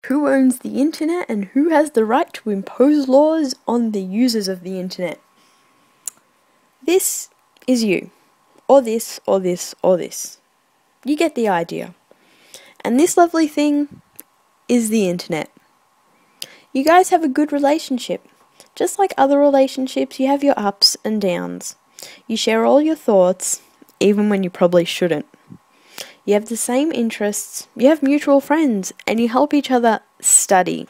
Who owns the internet and who has the right to impose laws on the users of the internet? This is you. Or this, or this, or this. You get the idea. And this lovely thing is the internet. You guys have a good relationship. Just like other relationships, you have your ups and downs. You share all your thoughts, even when you probably shouldn't. You have the same interests, you have mutual friends, and you help each other study.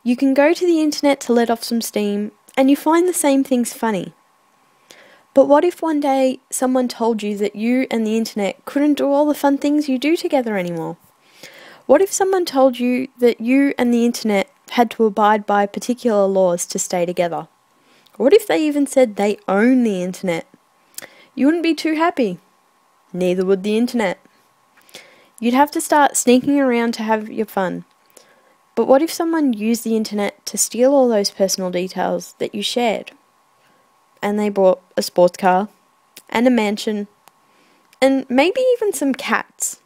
You can go to the internet to let off some steam, and you find the same things funny. But what if one day someone told you that you and the internet couldn't do all the fun things you do together anymore? What if someone told you that you and the internet had to abide by particular laws to stay together? What if they even said they own the internet? You wouldn't be too happy. Neither would the internet. You'd have to start sneaking around to have your fun. But what if someone used the internet to steal all those personal details that you shared? And they bought a sports car, and a mansion, and maybe even some cats.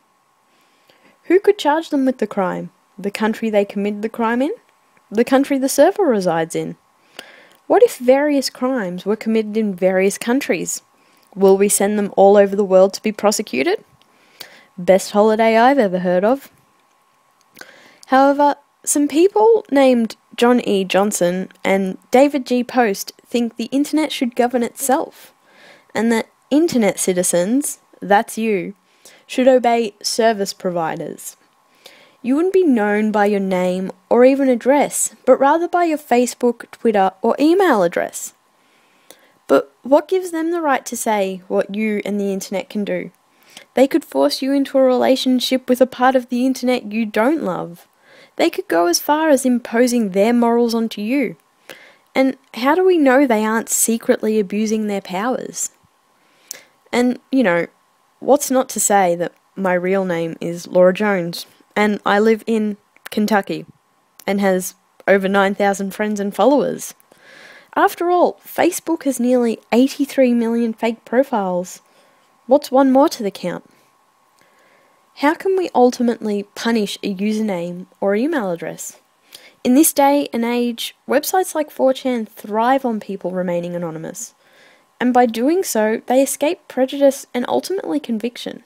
Who could charge them with the crime? The country they committed the crime in? The country the server resides in? What if various crimes were committed in various countries? Will we send them all over the world to be prosecuted? Best holiday I've ever heard of. However, some people named John E. Johnson and David G. Post think the internet should govern itself, and that internet citizens, that's you, should obey service providers. You wouldn't be known by your name or even address, but rather by your Facebook, Twitter, or email address. But what gives them the right to say what you and the internet can do? They could force you into a relationship with a part of the internet you don't love. They could go as far as imposing their morals onto you. And how do we know they aren't secretly abusing their powers? And, what's not to say that my real name is Laura Jones, and I live in Kentucky, and has over 9,000 friends and followers. After all, Facebook has nearly 83 million fake profiles. What's one more to the count? How can we ultimately punish a username or email address? In this day and age, websites like 4chan thrive on people remaining anonymous, and by doing so, they escape prejudice and ultimately conviction.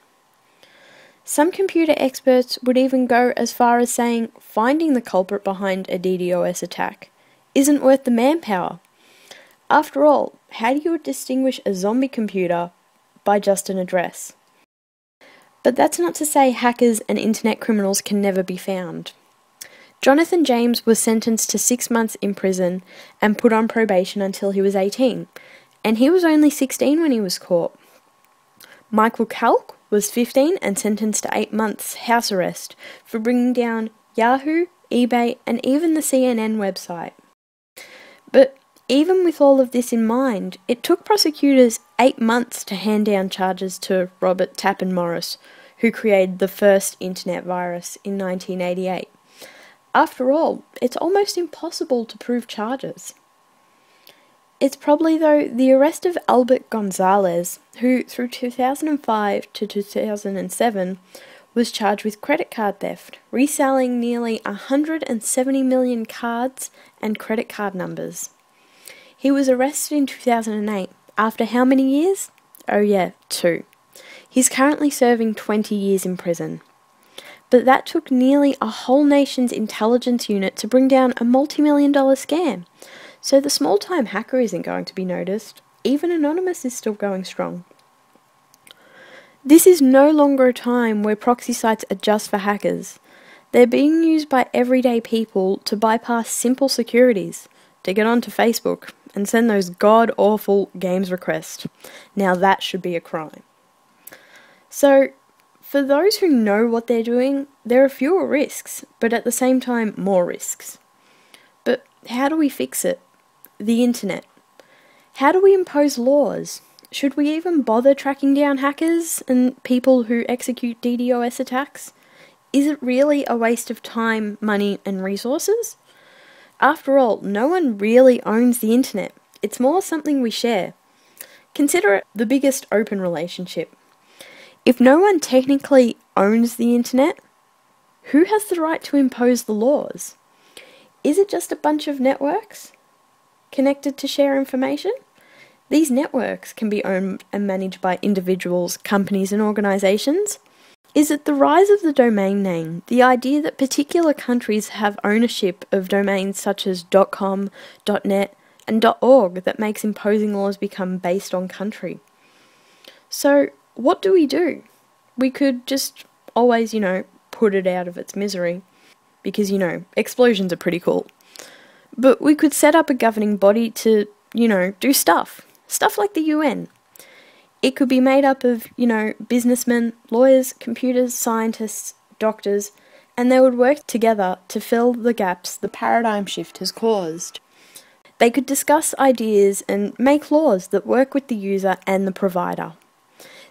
Some computer experts would even go as far as saying finding the culprit behind a DDoS attack isn't worth the manpower. After all, how do you distinguish a zombie computer by just an address? But that's not to say hackers and internet criminals can never be found. Jonathan James was sentenced to 6 months in prison and put on probation until he was 18, and he was only 16 when he was caught. Michael Kalk was 15 and sentenced to 8 months house arrest for bringing down Yahoo, eBay, and even the CNN website. But even with all of this in mind, it took prosecutors 8 months to hand down charges to Robert Tappan Morris, who created the first internet virus in 1988. After all, it's almost impossible to prove charges. It's probably, though, the arrest of Albert Gonzalez, who through 2005 to 2007 was charged with credit card theft, reselling nearly 170 million cards and credit card numbers. He was arrested in 2008. After how many years? Oh yeah, 2. He's currently serving 20 years in prison. But that took nearly a whole nation's intelligence unit to bring down a multi-million-dollar scam. So the small-time hacker isn't going to be noticed. Even Anonymous is still going strong. This is no longer a time where proxy sites are just for hackers. They're being used by everyday people to bypass simple securities, to get onto Facebook and send those god-awful games requests. Now that should be a crime. So, for those who know what they're doing, there are fewer risks, but at the same time more risks. But how do we fix it? The internet. How do we impose laws? Should we even bother tracking down hackers and people who execute DDoS attacks? Is it really a waste of time, money, and resources? After all, no one really owns the internet. It's more something we share. Consider it the biggest open relationship. If no one technically owns the internet, who has the right to impose the laws? Is it just a bunch of networks connected to share information? These networks can be owned and managed by individuals, companies, and organisations. Is it the rise of the domain name, the idea that particular countries have ownership of domains such as .com, .net, and .org that makes imposing laws become based on country? So, what do? We could just always, put it out of its misery, because, explosions are pretty cool. But we could set up a governing body to, do stuff like the UN. It could be made up of, businessmen, lawyers, computers, scientists, doctors, and they would work together to fill the gaps the paradigm shift has caused. They could discuss ideas and make laws that work with the user and the provider.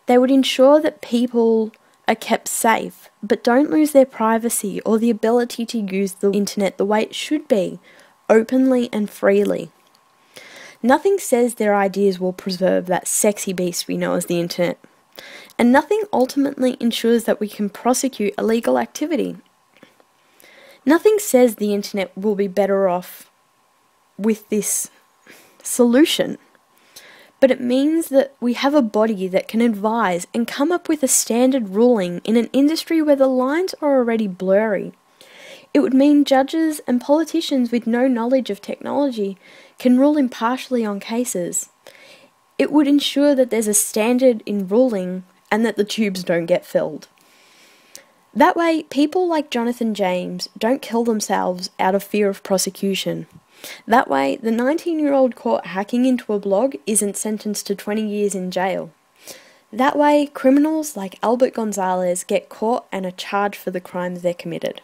They would ensure that people are kept safe, but don't lose their privacy or the ability to use the internet the way it should be, openly and freely. Nothing says their ideas will preserve that sexy beast we know as the internet. And nothing ultimately ensures that we can prosecute illegal activity. Nothing says the internet will be better off with this solution. But it means that we have a body that can advise and come up with a standard ruling in an industry where the lines are already blurry. It would mean judges and politicians with no knowledge of technology can rule impartially on cases. It would ensure that there's a standard in ruling and that the tubes don't get filled. That way, people like Jonathan James don't kill themselves out of fear of prosecution. That way, the 19-year-old caught hacking into a blog isn't sentenced to 20 years in jail. That way, criminals like Albert Gonzalez get caught and are charged for the crimes they committed.